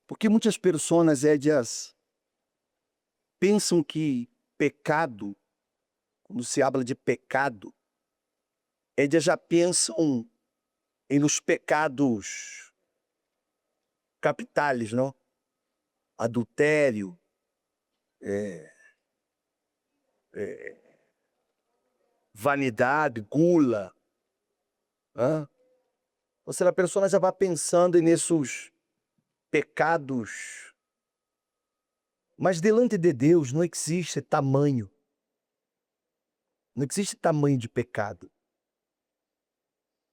Porque muitas pessoas, ellas pensam que pecado, quando se habla de pecado, ellas já pensam em los pecados capitais, não? Adultério, vanidade, gula. Ou seja, a pessoa já vai pensando nesses pecados. Mas delante de Deus não existe tamanho. Não existe tamanho de pecado.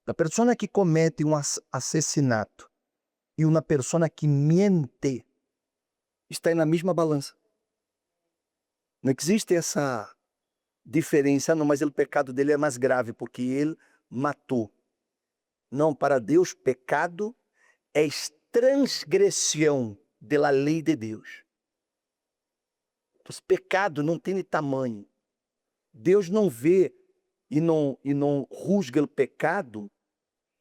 A pessoa que comete um assassinato e uma pessoa que mente está na mesma balança. Não existe essa diferença, não, mas o pecado dele é mais grave porque ele matou. Não, para Deus, pecado é transgressão da lei de Deus. Então, pecado não tem tamanho. Deus não vê e não rusga o pecado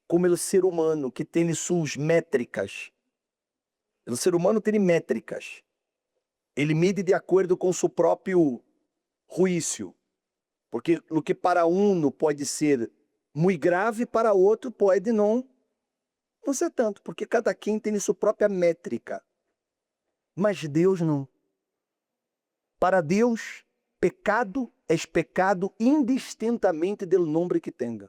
como o ser humano, que tem suas métricas. O ser humano tem métricas. Ele mide de acordo com seu próprio juízo. Porque o que para um pode ser muito grave, para outro pode não ser tanto. Porque cada quem tem sua própria métrica. Mas Deus não. Para Deus, pecado é pecado indistintamente do nome que tenha.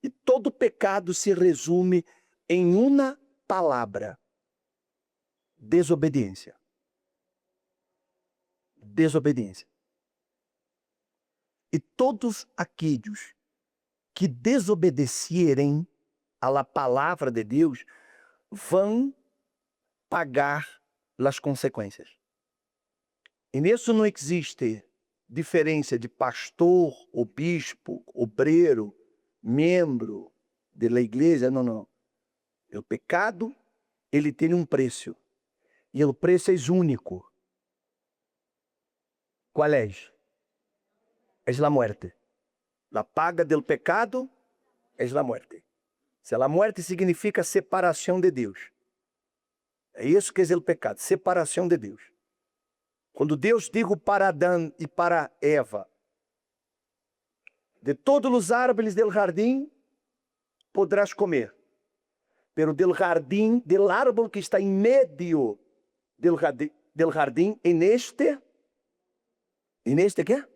E todo pecado se resume em uma palavra: desobediência. Desobediência. E todos aqueles que desobedecerem à palavra de Deus vão pagar as consequências. E nisso não existe diferença de pastor, ou bispo, obreiro, membro da igreja, não. O pecado, ele tem um preço. E o preço é único. Qual é? É a morte. A paga do pecado é a morte. Se a morte significa separação de Deus. É isso que é o pecado, separação de Deus. Quando Deus dijo para Adão e para Eva: de todos os árvores del jardim podrás comer, pero del jardim, del árbol que está em medio del jardim, en este quê?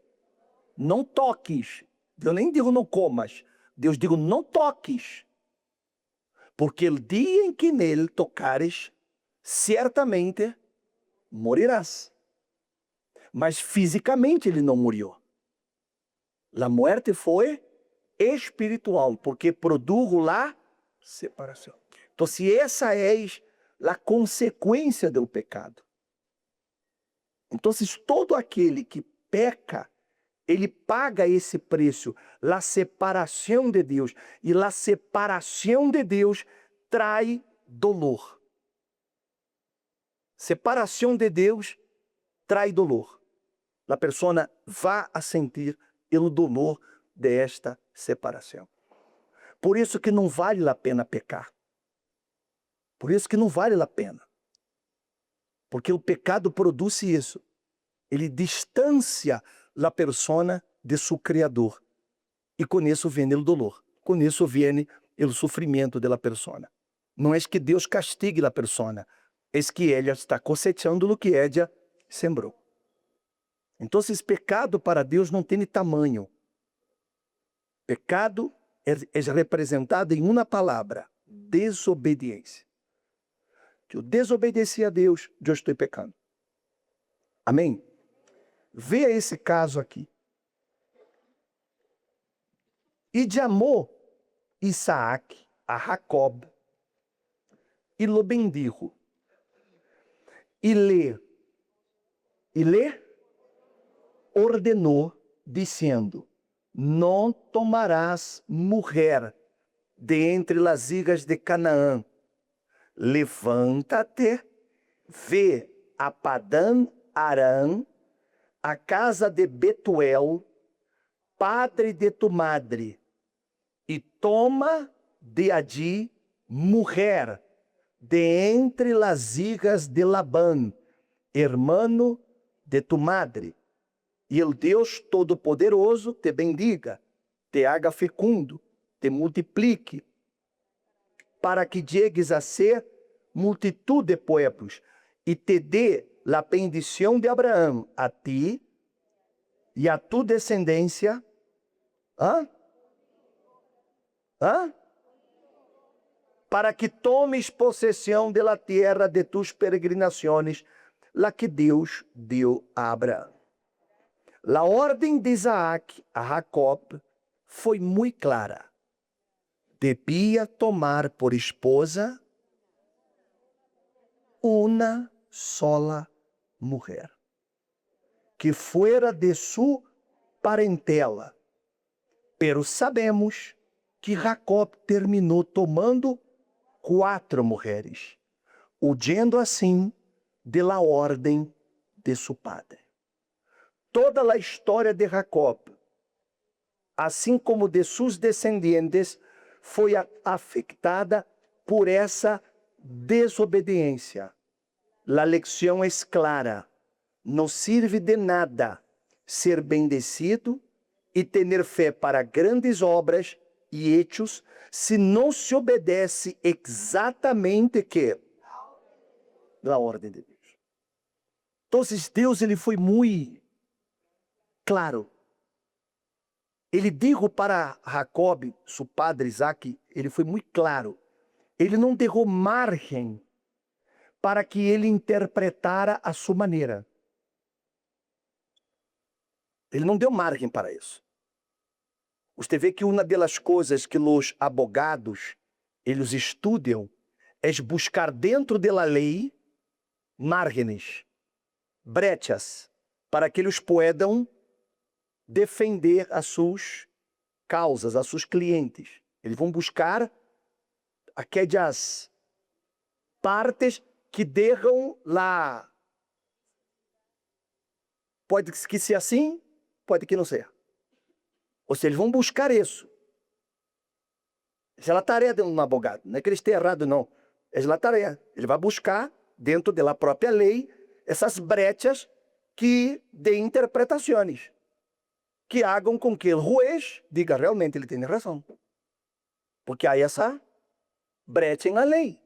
Não toques. Eu nem digo não comas. Deus digo não toques. Porque o dia em que nele tocares, certamente morirás. Mas fisicamente ele não morreu. A morte foi espiritual, porque produjo la separação. Então, se essa é a consequência do pecado, então todo aquele que peca, ele paga esse preço, a separação de Deus. E a separação de Deus traz dolor. Separação de Deus traz dolor. A pessoa vai a sentir o dolor desta separação. Por isso que não vale a pena pecar. Por isso que não vale a pena. Porque o pecado produz isso. Ele distancia a pessoa de seu Criador. E com isso vem o dolor. Com isso vem o sofrimento da pessoa. Não é que Deus castigue a pessoa. É que ela está cosechando o que ela sembrou. Então, esse pecado para Deus não tem tamanho. Pecado é representado em uma palavra: desobediência. Se eu desobedecer a Deus, eu estou pecando. Amém? Veja esse caso aqui. E chamou Isaac a Jacob e lo bendijo. E lhe ordenou, dizendo: não tomarás mulher de entre as ilhas de Canaã. Levanta-te, vê a Padã Arã, a casa de Betuel, padre de tu madre, e toma de allí mulher de entre las hijas de Labán, hermano de tu madre, e o Deus Todo-Poderoso te bendiga, te haga fecundo, te multiplique, para que llegues a ser multitud de pueblos, e te dê la bendição de Abraão a ti e a tu descendência. Hã? Hã? Para que tomes possessão de la tierra de tus peregrinações, la que Deus deu a Abraão. A ordem de Isaac a Jacob foi muito clara. Devia tomar por esposa uma sola mulher, que fuera de su parentela. Pero sabemos que Jacob terminou tomando 4 mulheres, huyendo assim de la ordem de su padre. Toda a história de Jacob, assim como de seus descendentes, foi afetada por essa desobediência. A lição é clara: não serve de nada ser bendecido e ter fé para grandes obras e hechos se não se obedece exatamente que a ordem de Deus. Então, Deus ele foi muito claro. Ele disse para Jacob, seu padre Isaac, ele foi muito claro. Ele não deixou margem para que ele interpretara a sua maneira. Ele não deu margem para isso. Você vê que uma das coisas que os abogados eles estudam é buscar dentro da lei márgenes, brechas, para que eles possam defender as suas causas, as seus clientes. Eles vão buscar aquelas partes que deixam lá. Pode que seja assim, pode que não seja. Ou seja, eles vão buscar isso. Essa é a tarefa de um advogado. Não é que ele esteja errado, não. Essa é a tarefa. Ele vai buscar, dentro da própria lei, essas brechas que de interpretações, que hagam com que o juiz diga realmente ele tem razão. Porque há essa brecha na lei.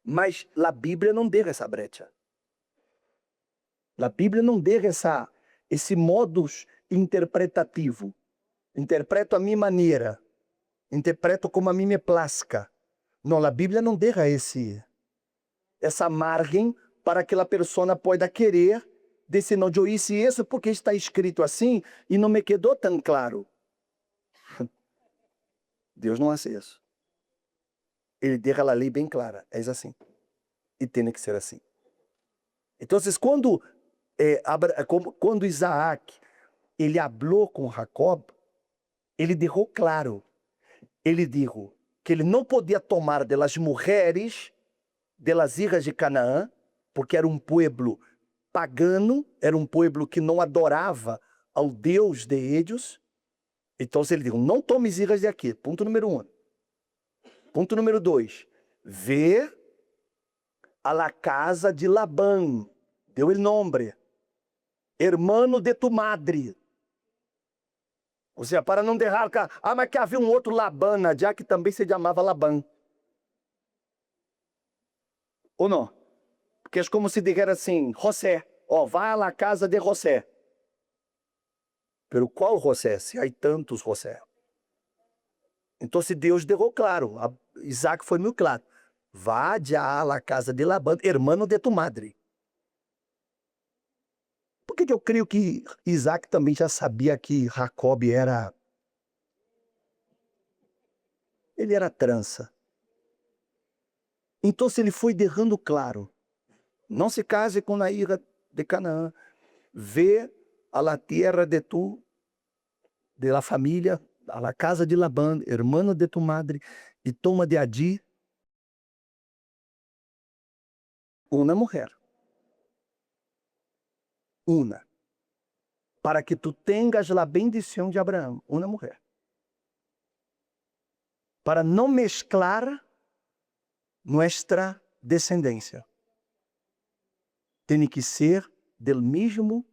Mas a Bíblia não deixa essa brecha. A Bíblia não deixa esse modus interpretativo. Interpreto a minha maneira. Interpreto como a mim me plasca. Não, a Bíblia não deixa essa margem para que a pessoa possa querer dizer, não, eu hice isso porque está escrito assim e não me quedou tão claro. Deus não faz isso. Ele deixa a lei bem clara. É assim. E tem que ser assim. Então, quando Isaac ele falou com Jacob, ele deixou claro. Ele disse que ele não podia tomar das mulheres das hijas de Canaã, porque era um povo pagano, era um povo que não adorava ao Deus de eles. Então ele disse, não tome hijas de aqui. Ponto número 1. Ponto número 2. Vê a la casa de Labán. Deu o nome. Hermano de tu madre. Ou seja, para não deixar... mas que havia um outro Labán, já que também se chamava Labán. Ou não? Porque é como se dijera assim, José, vai à la casa de José. Pero qual José? Se há tantos José. Então, se Deus deixou claro, Isaac foi muito claro. Vá já à la casa de Labán, hermano de tu madre. Por que eu creio que Isaac também já sabia que Jacob era... Ele era trança. Então, se ele foi deixando claro, não se case com a hija de Canaã, vê a la tierra de la família, a la casa de Labán, hermano de tu madre, e toma de allí uma mulher. Uma. Para que tu tengas a bendição de Abraão. Uma mulher. Para não mesclar Nuestra descendencia tiene que ser del mismo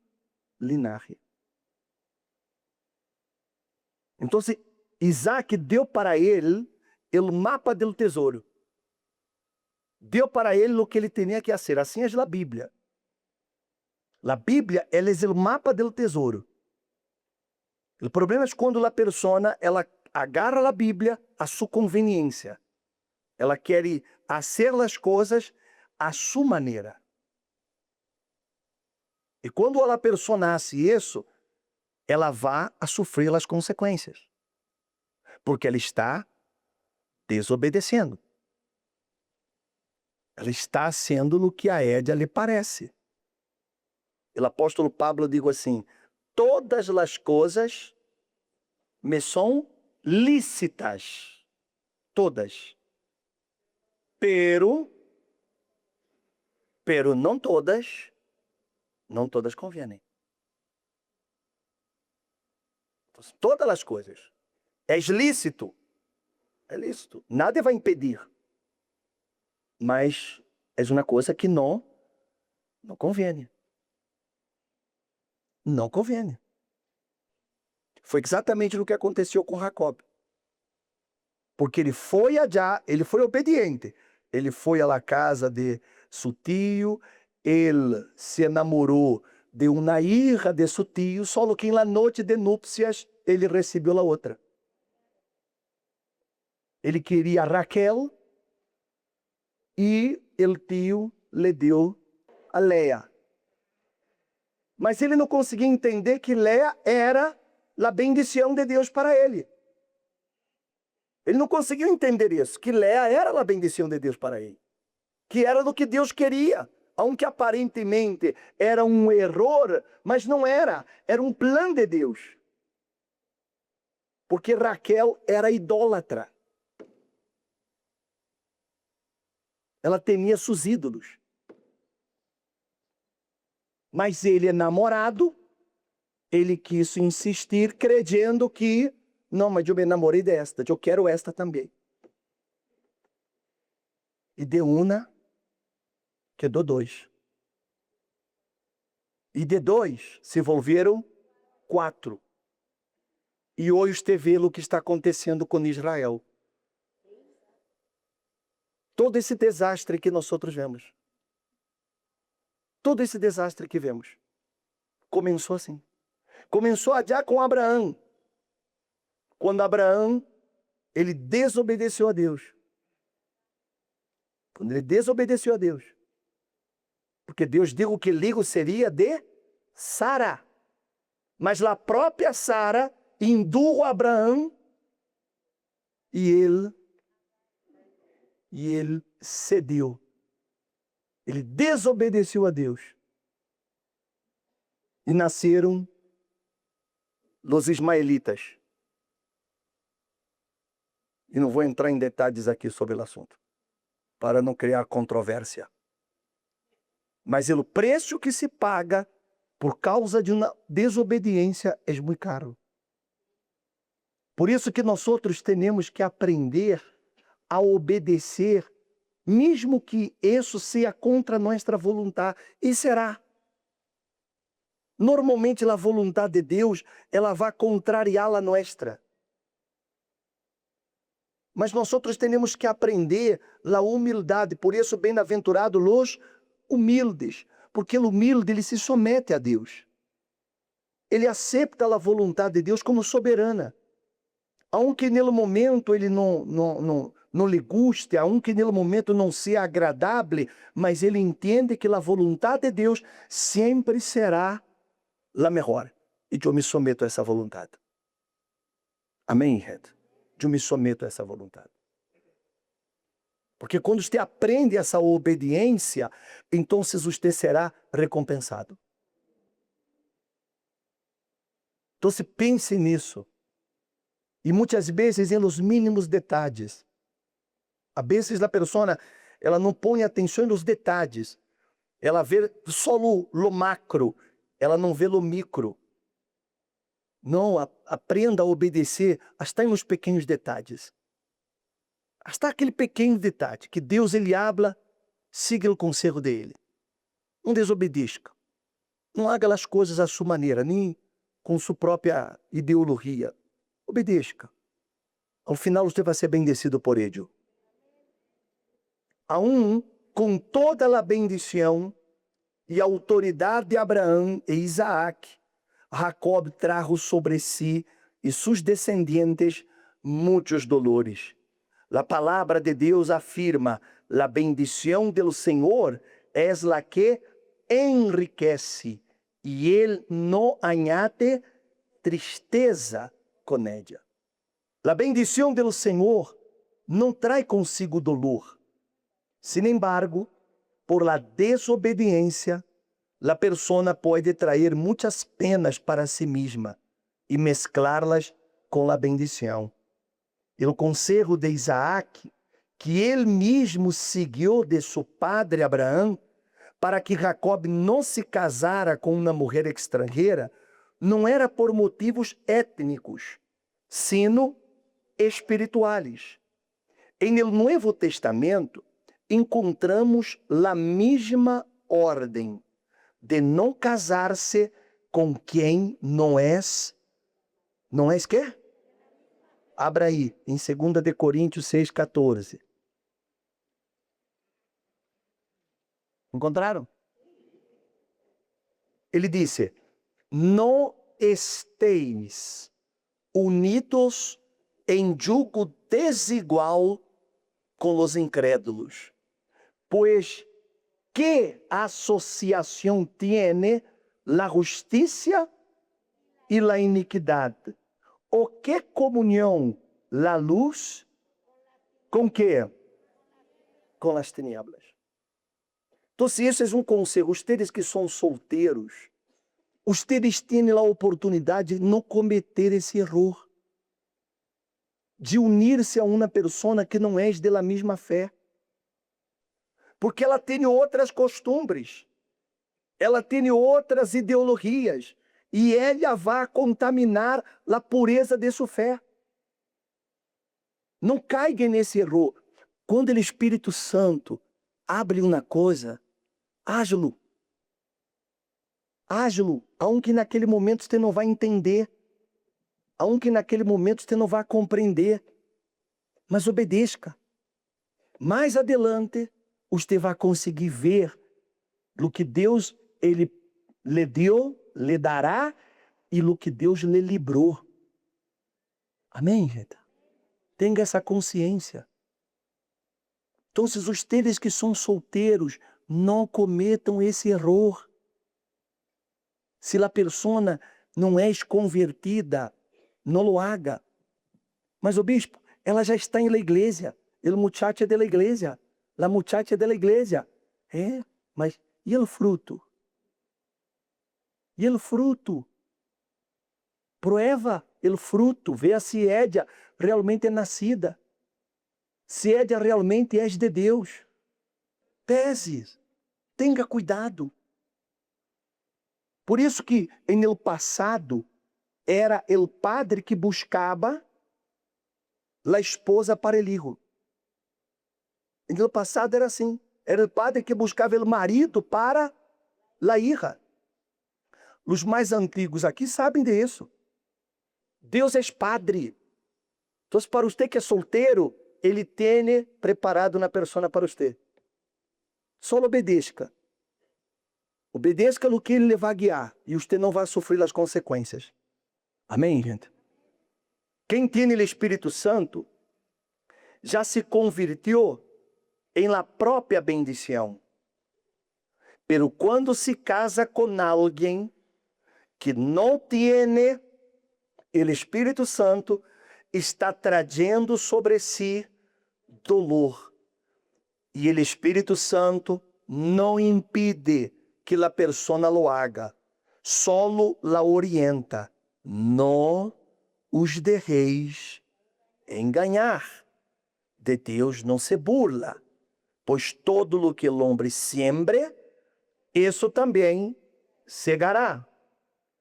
linaje. Então, Isaac deu para ele o mapa do tesouro. Deu para ele o que ele tinha que fazer. Assim é a Bíblia. A Bíblia, ela é o mapa do tesouro. O problema é quando a pessoa, ela agarra a Bíblia a sua conveniência. Ela quer fazer as coisas a sua maneira. E quando a pessoa hace isso, ela vai a sofrer as consequências. Porque ela está desobedecendo. Ela está sendo o que a ella lhe parece. O apóstolo Pablo diz assim: todas as coisas me são lícitas. Todas. Pero não todas convêm. Todas as coisas. É lícito. É lícito. Nada vai impedir. Mas é uma coisa que não convém. Não convém. Foi exatamente o que aconteceu com Jacob. Porque ele foi obediente. Ele foi à casa de seu tio, ele se enamorou de uma hija de seu tio, só que na noite de núpcias ele recebeu a outra. Ele queria Raquel e o tio lhe deu a Leia. Mas ele não conseguia entender que Leia era a bendição de Deus para ele. Ele não conseguiu entender isso, que Leia era a bendição de Deus para ele. Que era do que Deus queria. Aunque aparentemente era um erro, mas não era. Era um plano de Deus. Porque Raquel era idólatra. Ela tinha seus ídolos. Mas ele, enamorado, ele quis insistir, crendo que, não, mas eu me enamorei desta, eu quero esta também. E de uma, quedou dois. E de dois, se envolveram 4. E hoje você vê o que está acontecendo com Israel. Todo esse desastre que nós outros vemos. Todo esse desastre que vemos. Começou assim. Começou já com Abraão. Quando Abraão, ele desobedeceu a Deus. Quando ele desobedeceu a Deus. Porque Deus disse que o filho seria de Sara. Mas a própria Sara induziu Abraão e ele cedeu. Ele desobedeceu a Deus. E nasceram os ismaelitas. E não vou entrar em detalhes aqui sobre o assunto, para não criar controvérsia. Mas o preço que se paga por causa de uma desobediência é muito caro. Por isso que nós outros temos que aprender a obedecer, mesmo que isso seja contra nossa vontade. E será. Normalmente a vontade de Deus, ela vai contrariar a nossa. Mas nós outros temos que aprender a humildade. Por isso, bem-aventurados os humildes. Porque o humilde, ele se somete a Deus. Ele aceita a vontade de Deus como soberana. Aunque no momento ele não lhe guste, aunque no momento não seja agradável, mas ele entende que a vontade de Deus sempre será a melhor. E eu me someto a essa vontade. Amém, Red? Eu me someto a essa vontade. Porque quando você aprende essa obediência, então você será recompensado. Então pense nisso. E muitas vezes em los mínimos detalhes. A vezes a pessoa, ela não põe atenção nos detalhes. Ela vê só o macro, ela não vê o micro. Não, aprenda a obedecer até nos pequenos detalhes. Hasta aquele pequeno detalhe, que Deus ele habla, siga o conselho dele. Não desobedeça. Não haga as coisas à sua maneira, nem com sua própria ideologia. Obedeça. Ao final você vai ser bendecido por ele. Aún com toda a bendição e autoridade de Abraão e Isaac, Jacob trajo sobre si e seus descendientes muitos dolores. A palavra de Deus afirma: a bendição do Senhor é la que enriquece, e Ele não añade tristeza com ella. A bendição do Senhor não traz consigo dolor. Sin embargo, por la desobediência, a persona pode trazer muitas penas para si mesma e mesclá-las com a bendição. O conselho de Isaac, que ele mesmo seguiu de seu padre Abraão, para que Jacob não se casara com uma mulher estrangeira, não era por motivos étnicos, sino espirituais. Em el Novo Testamento, encontramos a mesma ordem de não casar-se com quem não é quê? Abra aí, em 2 de Coríntios 6,14. Encontraram? Ele disse: não esteis unidos em jugo desigual com os incrédulos, pois que associação tiene la justicia e la iniquidade? O que comunhão la luz com que? Com as tinieblas. Então, se esse é um conselho, vocês que são solteiros, vocês têm a oportunidade de não cometer esse erro, de unir-se a uma pessoa que não é da mesma fé. Porque ela tem outras costumes, ela tem outras ideologias, e ela vai contaminar a pureza de sua fé. Não caiga nesse erro. Quando o Espírito Santo abre uma coisa, ágilo, aunque naquele momento você não vai entender, aunque naquele momento você não vai compreender, mas obedeça. Mais adelante, você vai conseguir ver o que Deus ele lhe deu, lhe dará, e o que Deus lhe livrou. Amém, gente? Tenha essa consciência. Então, se vocês que são solteiros, não cometam esse erro. Se a pessoa não é convertida, não lo haga. Mas o bispo, ela já está na igreja. O muchacho é da igreja. La muchacha é da igreja. É, mas e o fruto? E o fruto? Prueba o fruto, vê se ella realmente é nascida. Se ella realmente é de Deus. Pese, tenha cuidado. Por isso que em el passado era o padre que buscava a esposa para o filho. Em el passado era assim. Era o padre que buscava o marido para a hija. Os mais antigos aqui sabem disso. Deus é padre. Então, para você que é solteiro, Ele tem preparado uma pessoa para você. Só obedeça. Obedeça o que Ele vai guiar e você não vai sofrer as consequências. Amém, gente? Quem tem o Espírito Santo já se convertiu em la própria bendição. Pero quando se casa com alguém que não tem o Espírito Santo, está trazendo sobre si dolor. E o Espírito Santo não impede que a pessoa lo haga, solo la orienta. Não os deixeis enganar. De Deus não se burla, pois todo o que o homem siembre, isso também segará.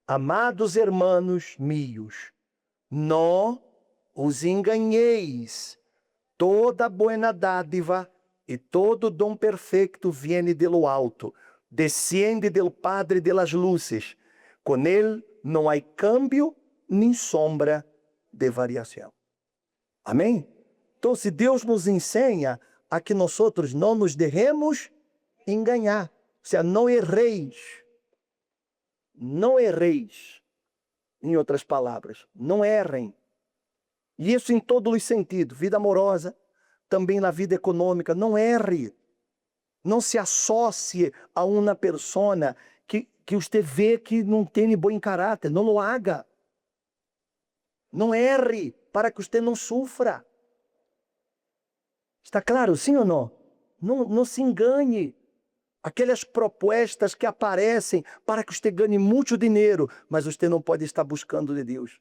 Amados hermanos míos, não os enganeis, toda buena dádiva e todo dom perfeito viene de lo alto, desciende del Padre de las luces. Com ele não há câmbio nem sombra de variação. Amém? Então, se Deus nos ensina a que nós não nos deixemos enganar, ou seja, não erreis. Não erreis. Em outras palavras, não errem. E isso em todos os sentidos, vida amorosa, também na vida econômica, não erre. Não se associe a uma pessoa que você vê que não tem bom caráter, não lo haga. Não erre para que você não sofra. Está claro, sim ou não? Não se engane. Aquelas propostas que aparecem para que você ganhe muito dinheiro, mas você não pode estar buscando de Deus.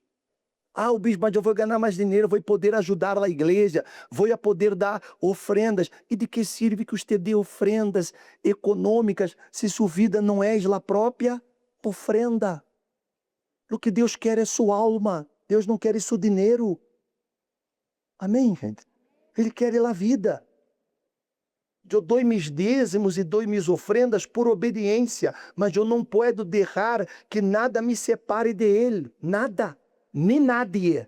Ah, o bispo, mas eu vou ganhar mais dinheiro, vou poder ajudar a igreja, vou poder dar ofrendas. E de que serve que você dê ofrendas econômicas se sua vida não é a própria ofrenda? O que Deus quer é sua alma. Deus não quer seu dinheiro. Amém, gente? Ele quer a vida. Eu dou meus dízimos e dou minhas ofrendas por obediência, mas eu não posso deixar que nada me separe de Ele. Nada. Nem nadie.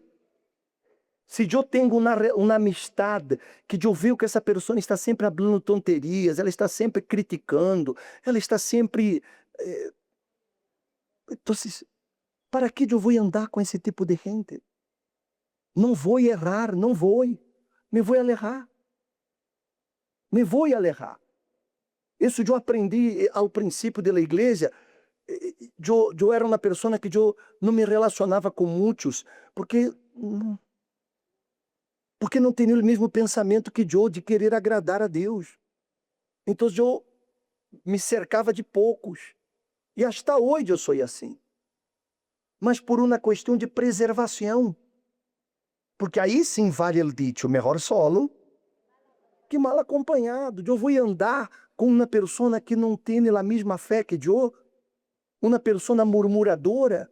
Se eu tenho uma amistade que eu vejo que essa pessoa está sempre falando tonterias, ela está sempre criticando, ela está sempre... Então, para que eu vou andar com esse tipo de gente? Não vou errar, não vou. Me vou alejar. Me vou alejar. Isso eu aprendi ao princípio da igreja. Eu era uma pessoa que eu não me relacionava com muitos, porque não tinha o mesmo pensamento que eu, de querer agradar a Deus. Então eu me cercava de poucos. E até hoje eu sou assim. Mas por uma questão de preservação. Porque aí sim vale o dito, melhor solo que mal acompanhado. Eu vou andar com uma pessoa que não tem a mesma fé que eu, uma pessoa murmuradora,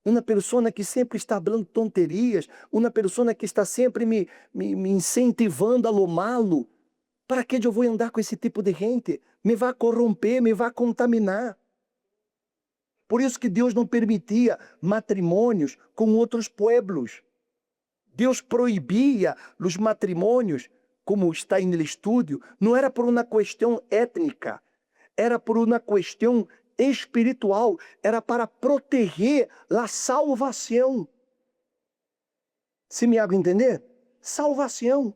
uma pessoa que sempre está falando tonterias, uma pessoa que está sempre me incentivando a lo malo. Para que eu vou andar com esse tipo de gente? Me vai corromper, me vai contaminar. Por isso que Deus não permitia matrimônios com outros pueblos. Deus proibia os matrimônios, como está no estúdio, não era por uma questão étnica, era por uma questão espiritual, era para proteger a salvação. Se me hago entender? Salvação.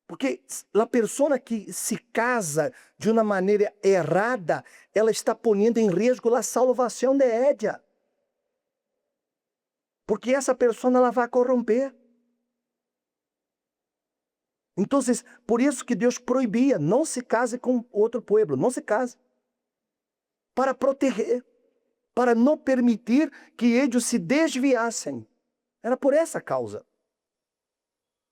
Porque a pessoa que se casa de uma maneira errada, ela está ponendo em risco a salvação de ella. Porque essa pessoa ela vai corromper. Então, por isso que Deus proibia, não se case com outro povo, não se case. Para proteger, para não permitir que eles se desviassem. Era por essa causa.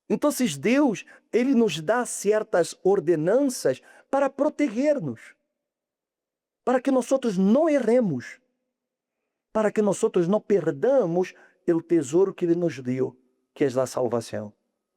Então, Deus, Ele nos dá certas ordenanças para proteger-nos. Para que nós não erremos. Para que nós não perdamos o tesouro que Ele nos deu, que é a salvação.